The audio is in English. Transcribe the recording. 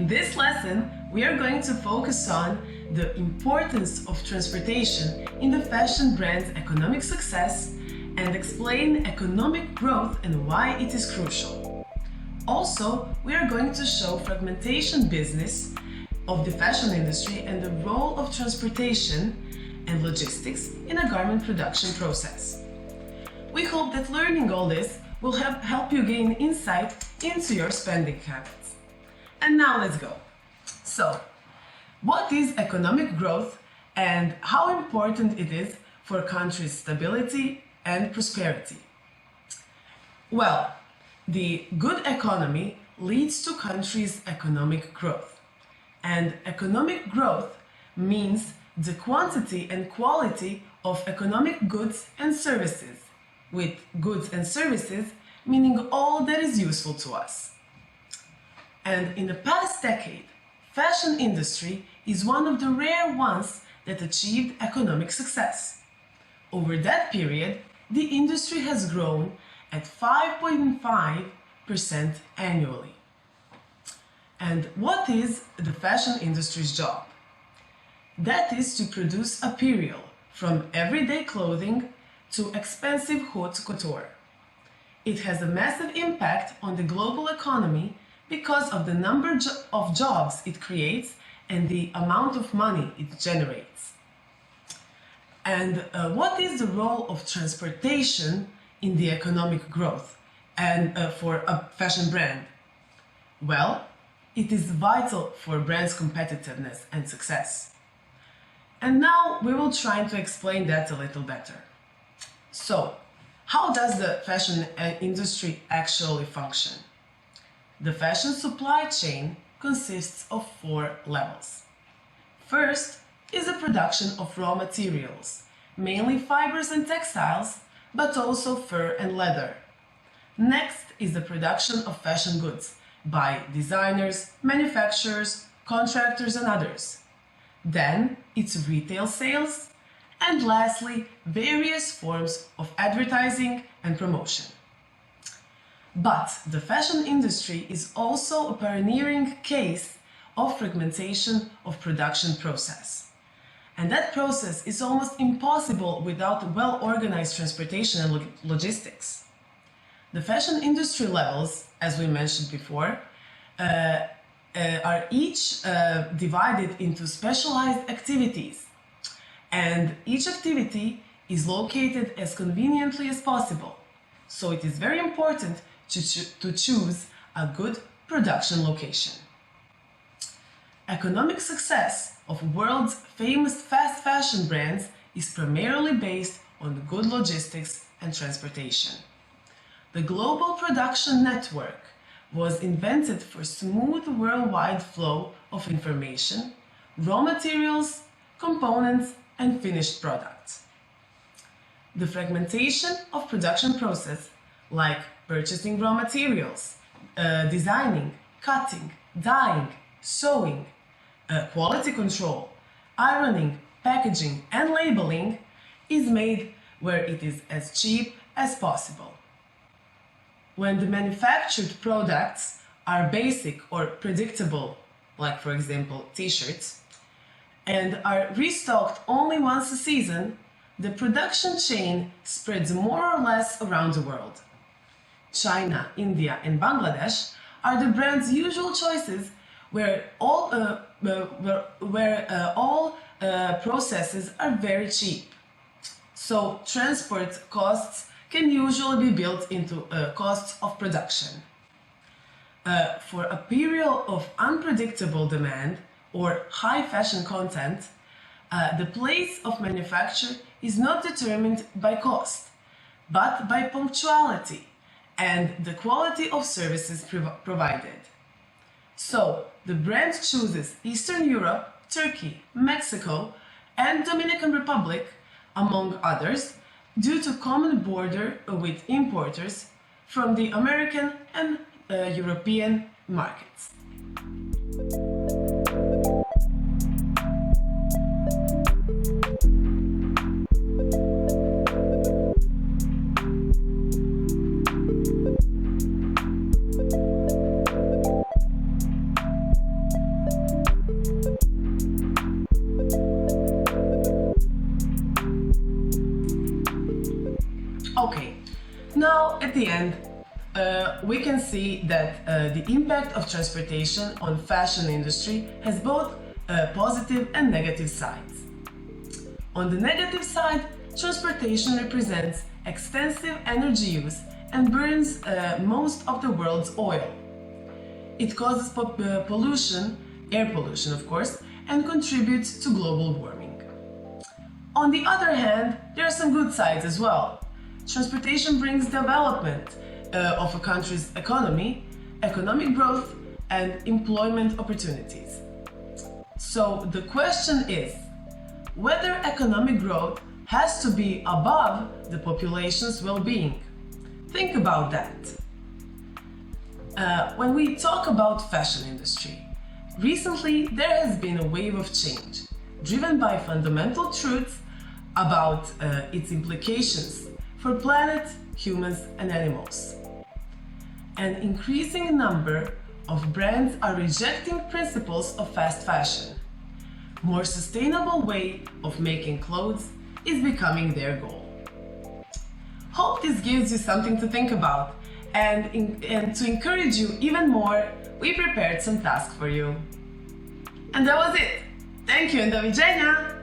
this lesson, we are going to focus on the importance of transportation in the fashion brand's economic success and explain economic growth and why it is crucial. Also, we are going to show fragmentation business of the fashion industry and the role of transportation and logistics in a garment production process. We hope that learning all this will help you gain insight into your spending habits. And now let's go. So, what is economic growth and how important it is for a country's stability and prosperity? Well, the good economy leads to countries' economic growth. And economic growth means the quantity and quality of economic goods and services, with goods and services meaning all that is useful to us. And in the past decade, fashion industry is one of the rare ones that achieved economic success. Over that period, the industry has grown at 5.5% annually. And what is the fashion industry's job? That is to produce apparel, from everyday clothing to expensive haute couture. It has a massive impact on the global economy because of the number of jobs it creates and the amount of money it generates. And what is the role of transportation in the economic growth and for a fashion brand? Well, it is vital for brand's competitiveness and success. And now we will try to explain that a little better. So, how does the fashion industry actually function? The fashion supply chain consists of 4 levels. First is the production of raw materials, mainly fibers and textiles, but also fur and leather. Next is the production of fashion goods by designers, manufacturers, contractors, and others. Then it's retail sales, and lastly, various forms of advertising and promotion. But the fashion industry is also a pioneering case of fragmentation of production process. And that process is almost impossible without well-organized transportation and logistics. The fashion industry levels, as we mentioned before, are each divided into specialized activities, and each activity is located as conveniently as possible. So it is very important to choose a good production location. Economic success of world's famous fast fashion brands is primarily based on good logistics and transportation. The global production network was invented for smooth worldwide flow of information, raw materials, components, and finished products. The fragmentation of production process, like purchasing raw materials, designing, cutting, dyeing, sewing, quality control, ironing, packaging, and labeling, is made where it is as cheap as possible. When the manufactured products are basic or predictable, like for example t-shirts, and are restocked only once a season, the production chain spreads more or less around the world. China, India, and Bangladesh are the brand's usual choices where all processes are very cheap. So transport costs can usually be built into costs of production. For a period of unpredictable demand or high fashion content, the place of manufacture is not determined by cost, but by punctuality and the quality of services provided. So, the brand chooses Eastern Europe, Turkey, Mexico, and Dominican Republic, among others, due to common border with importers from the American and European markets. Okay, now at the end, we can see that the impact of transportation on fashion industry has both positive and negative sides. On the negative side, transportation represents extensive energy use and burns most of the world's oil. It causes pollution, air pollution of course, and contributes to global warming. On the other hand, there are some good sides as well. Transportation brings development of a country's economy, economic growth, and employment opportunities. So the question is, whether economic growth has to be above the population's well-being. Think about that. When we talk about fashion industry, recently there has been a wave of change, driven by fundamental truths about its implications for planet, humans, and animals. An increasing number of brands are rejecting principles of fast fashion. More sustainable way of making clothes is becoming their goal. Hope this gives you something to think about, and to encourage you even more, we prepared some tasks for you. And that was it. Thank you and do widzenia!